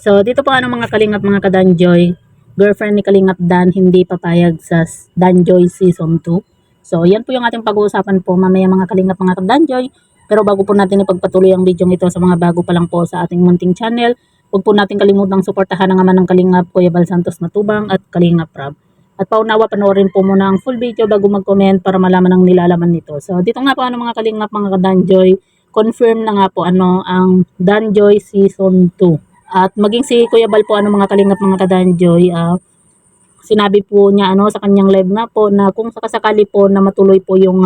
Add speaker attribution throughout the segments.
Speaker 1: So, dito po mga Kalingap, mga ka-Danjoy, girlfriend ni Kalingap Dan hindi papayag sa Danjoy Season 2. So, yan po yung ating pag-uusapan po mamaya mga Kalingap, mga ka-Danjoy. Pero bago po natin ipagpatuloy ang video ito sa mga bago pa lang po sa ating munting channel, huwag po natin kalimutang suportahan ang ama ng Kalingap, Kuya Bal Santos Matubang at Kalingap Rab. At paunawa, panoorin po muna ang full video bago mag-comment para malaman ang nilalaman nito. So, dito nga po mga Kalingap, mga ka-Danjoy, confirm na nga po ang Danjoy Season 2. At maging si Kuya Bal po mga Kalingap, mga ka-Danjoy, sinabi po niya sa kanyang live nga po na kung sakasakali po na matuloy po yung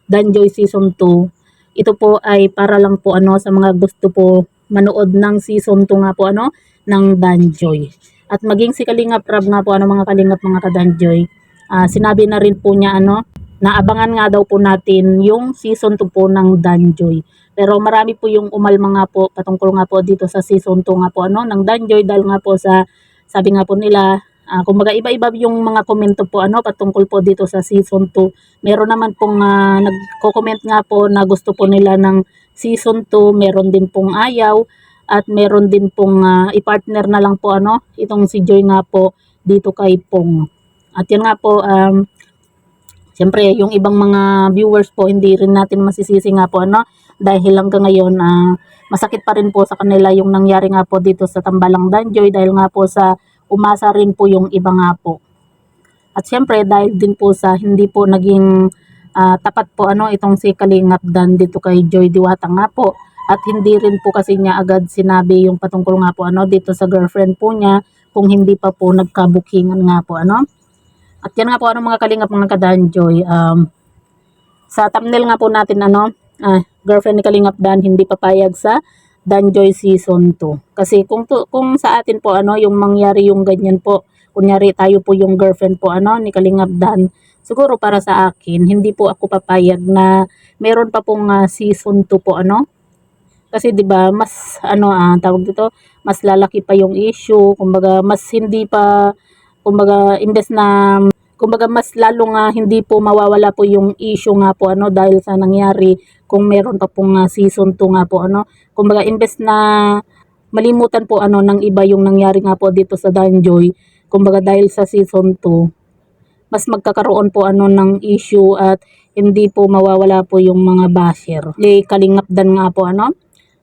Speaker 1: Danjoy Season 2, ito po ay para lang po sa mga gusto po manood ng Season 2 nga po ng Danjoy. At maging si Kalingap Rab nga po mga Kalingap, mga ka-Danjoy, sinabi na rin po niya naabangan nga daw po natin yung Season 2 po ng Danjoy. Pero marami po yung umalma nga po patungkol nga po dito sa Season 2 nga po ng Danjoy, dahil nga po sa sabi nga po nila, kumbaga iba-iba yung mga komento po patungkol po dito sa Season 2. Meron naman pong nagko-comment nga po na gusto po nila ng Season 2, meron din pong ayaw, at meron din pong i-partner na lang po itong si Joy nga po dito kay Pong. At yan nga po, siyempre, yung ibang mga viewers po, hindi rin natin masisisi nga po dahil hanggang ngayon, masakit pa rin po sa kanila yung nangyari nga po dito sa Tambalang Danjoy, dahil nga po sa umasa rin po yung iba nga po. At siyempre, dahil din po sa hindi po naging tapat po itong si Kalingap Dan dito kay Joy Diwata nga po. At hindi rin po kasi niya agad sinabi yung patungkol nga po dito sa girlfriend po niya, kung hindi pa po nagkabukingan nga po At yan nga po mga Kalingap, mga ka-Danjoy, sa thumbnail nga po natin girlfriend ni Kalingap Dan hindi papayag sa Danjoy Season 2. Kasi kung sa atin po yung mangyari yung ganyan po, kunyari tayo po yung girlfriend po ni Kalingap Dan, siguro para sa akin hindi po ako papayag na meron pa pong Season 2 po kasi 'di ba mas tawag dito, mas lalaki pa yung issue, kumbaga mas hindi pa, kumbaga imbes na mas lalo nga hindi po mawawala po yung issue nga po dahil sa nangyari, kung meron pa pong Season 2 nga po kumbaga imbes na malimutan po ng iba yung nangyari nga po dito sa Danjoy, kumbaga dahil sa Season 2 mas magkakaroon po ng issue at hindi po mawawala po yung mga basher. Kalingap Dan nga po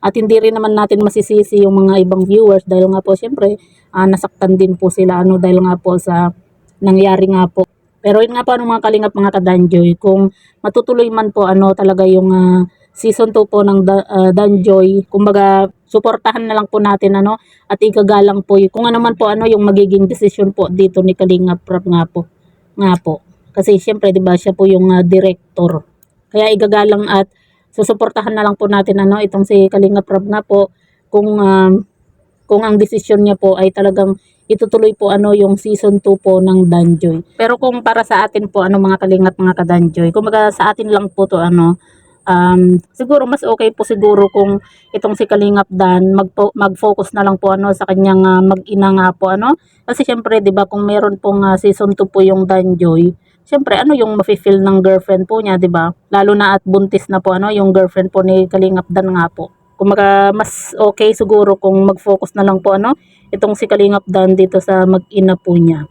Speaker 1: at hindi rin naman natin masisisi yung mga ibang viewers dahil nga po syempre nasaktan din po sila dahil nga po sa nangyari nga po. Pero yun nga po mga Kalingap, mga ka-Danjoy, kung matutuloy man po talaga yung Season 2 po ng Danjoy, kumbaga suportahan na lang po natin at igagalang po kung ano man po yung magiging desisyon po dito ni Kalingap Rab nga po. Kasi syempre 'di ba siya po yung director. Kaya igagalang at susuportahan na lang po natin itong si Kalingap Rab nga po kung ang desisyon niya po ay talagang itutuloy po yung Season 2 po ng Danjoy. Pero kung para sa atin po mga Kalingap, mga ka-Danjoy, kumbaga sa atin lang po to siguro mas okay po siguro kung itong si Kalingap Dan mag-focus na lang po sa kanyang mag-ina nga po kasi syempre 'di ba kung meron pong Season 2 po yung Danjoy, syempre yung mafe-feel ng girlfriend po niya, 'di ba? Lalo na at buntis na po yung girlfriend po ni Kalingap Dan nga po. Kumaga mas okay siguro kung mag-focus na lang po itong si Kalingap Dan dito sa mag-ina po niya.